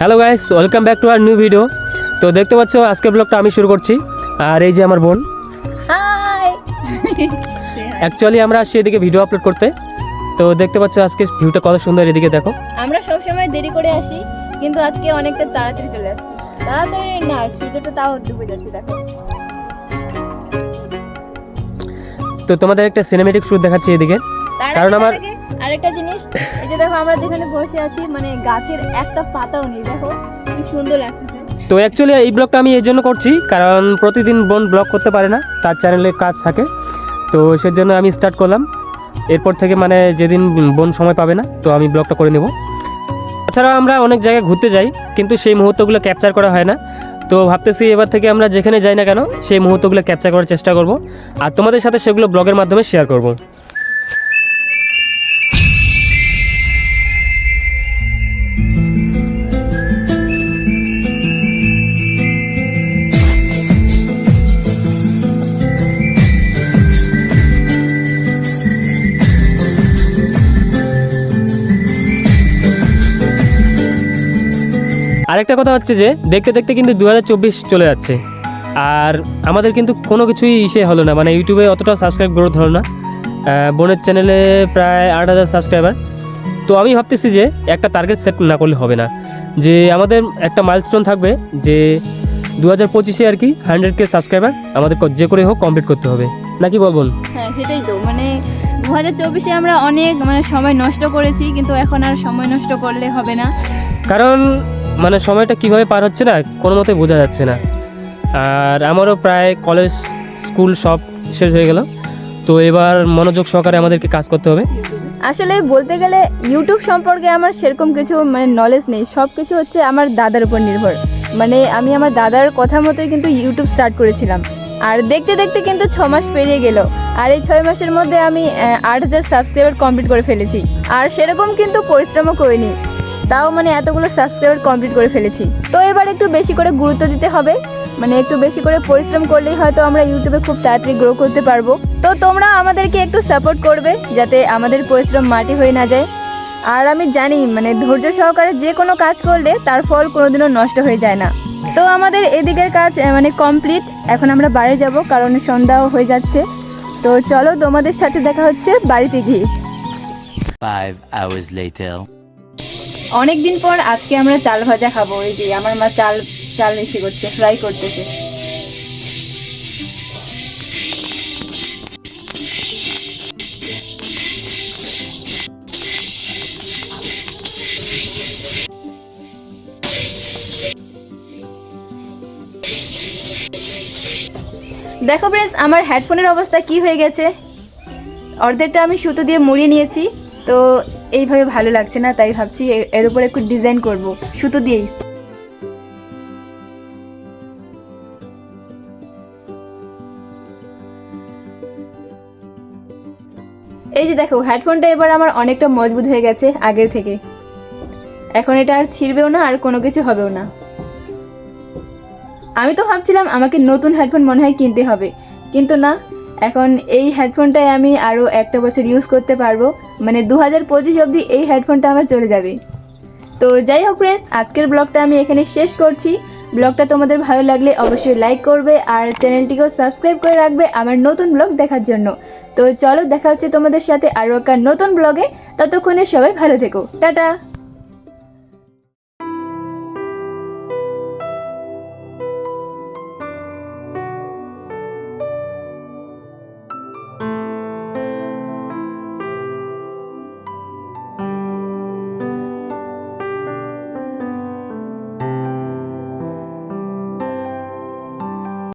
Hello guys, welcome back to our new video. তো দেখতে পাচ্ছ আজকের ব্লগটা আমি শুরু করছি। আর এই যে আমার বোন। হাই। অ্যাকচুয়ালি আমরা আসছি এদিকে ভিডিও আপলোড করতে। তো দেখতে পাচ্ছ আজকে ভিউটা কত সুন্দর, এদিকে দেখো। আমরা সব সময় দেরি করে আসি, কিন্তু আজকে অনেকটা তাড়াতাড়ি চলে আসছি। তাড়াতাড়ি না, সূর্যটা তাও ডুবে যাচ্ছে, দেখো। তো তোমাদের একটা সিনেমেটিক শুট দেখাচ্ছি এদিকে, কারণ আমার আরেকটা জিনিস, এই যে দেখো আমরা যেখানে বসে আছি, মানে গাছের একটা পাতাও নেই, দেখো কি সুন্দর লাগছে। তো অ্যাকচুয়ালি এই ব্লগটা আমি এই জন্য করছি, কারণ প্রতিদিন বোন ব্লগ করতে পারে না, তার চ্যানেলে কাজ থাকে। তো সেজন্য আমি স্টার্ট করলাম। এরপর থেকে মানে যেদিন বোন সময় পাবে না, তো আমি ব্লগটা করে নেব। তাছাড়া আমরা অনেক জায়গায় ঘুরতে যাই, কিন্তু সেই মুহূর্তগুলো ক্যাপচার করা হয় না। তো ভাবতেছি এবার থেকে আমরা যেখানে যাই না কেন, সেই মুহূর্তগুলো ক্যাপচার করার চেষ্টা করব, আর তোমাদের সাথে সেগুলো ব্লগের মাধ্যমে শেয়ার করব। আরেকটা কথা হচ্ছে যে দেখতে দেখতে কিন্তু 2024 চলে যাচ্ছে, আর আমাদের কিন্তু কোনো কিছুই হলো না, মানে ইউটিউবে অতটা সাবস্ক্রাইব গ্রোথ হলো না। বোনের চ্যানেলে প্রায় 8,000 সাবস্ক্রাইবার। তো আমি ভাবতেছি যে একটা টার্গেট সেট না করলে হবে না, যে আমাদের একটা মাইলস্টোন থাকবে যে 2025-এ আর কি 100K সাবস্ক্রাইবার আমাদের যে করে হোক কমপ্লিট করতে হবে, নাকি বলবেন? হ্যাঁ, সেটাই তো। মানে 2024-এ আমরা অনেক সময় নষ্ট করেছি, কিন্তু এখন আর সময় নষ্ট করলে হবে না, কারণ মানে সময়টা কিভাবে পার হচ্ছে না কোনো মতে বোঝা যাচ্ছে না। আর আমারও প্রায় কলেজ স্কুল সব শেষ হয়ে গেল, তো এবার মনোযোগ সহকারে আমাদেরকে কাজ করতে হবে। আসলে বলতে গেলে ইউটিউব সম্পর্কে আমার সেরকম কিছু নলেজ নেই। সব কিছু হচ্ছে আমার দাদার উপর নির্ভর। আমি আমার দাদার কথা মতোই কিন্তু ইউটিউব স্টার্ট করেছিলাম, আর দেখতে দেখতে কিন্তু 6 মাস পেরিয়ে গেল। আর এই 6 মাসের মধ্যে আমি 8,000 সাবস্ক্রাইবার কমপ্লিট করে ফেলেছি। আর সেরকম কিন্তু পরিশ্রমও করিনি, তাও এতগুলো সাবস্ক্রাইবার কমপ্লিট করে ফেলেছি। তো এবার একটু বেশি করে গুরুত্ব দিতে হবে, একটু বেশি করে পরিশ্রম করলেই হয়তো আমরা ইউটিউবে খুব তাড়াতাড়ি গ্রো করতে পারবো। তো তোমরা আমাদেরকে একটু সাপোর্ট করবে, যাতে আমাদের পরিশ্রম মাটি হয়ে না যায়। আর আমি জানি ধৈর্য সহকারে যে কোনো কাজ করলে তার ফল কোনোদিনও নষ্ট হয়ে যায় না। তো আমাদের এদিকের কাজ কমপ্লিট। এখন আমরা বাড়ি যাব, কারণ সন্ধ্যাও হয়ে যাচ্ছে। তো চলো, তোমাদের সাথে দেখা হচ্ছে বাড়িতে গিয়ে। 5 hours later. অনেক দিন পর আজকে আমরা চাল ভাজা খাবো। এই যে আমার মা চাল রেসি করছে, ফ্রাই করতেছে। দেখো ফ্রেন্ডস, আমার হেডফোনের অবস্থা কি হয়ে গেছে। অর্ধেকটা আমি সুতো দিয়ে মুড়িয়ে নিয়েছি, তো এইভাবে ভালো লাগছে না, তাই ভাবছি এর উপর একটু ডিজাইন করব সুতো দিয়েই। এই যে দেখো, হেডফোনটা এবার আমার অনেকটা মজবুত হয়ে গেছে আগের থেকে। এখন এটা আর ছিঁড়বেও না, আর কোনো কিছু হবেও না। আমি তো ভাবছিলাম আমাকে নতুন হেডফোন মনে হয় কিনতে হবে, কিন্তু না, এখন এই হেডফোনটাই আমি আরও একটা বছর ইউজ করতে পারবো। 2025 অবধি এই হেডফোনটা আমার চলে যাবে। তো যাই হোক ফ্রেন্ডস, আজকের ব্লগটা আমি এখানে শেষ করছি। ব্লগটা তোমাদের ভালো লাগলে অবশ্যই লাইক করবে, আর চ্যানেলটিকেও সাবস্ক্রাইব করে রাখবে আমার নতুন ব্লগ দেখার জন্য। তো চলো, দেখা হচ্ছে তোমাদের সাথে আরও একটা নতুন ব্লগে। ততক্ষণে সবাই ভালো থেকো, টাটা।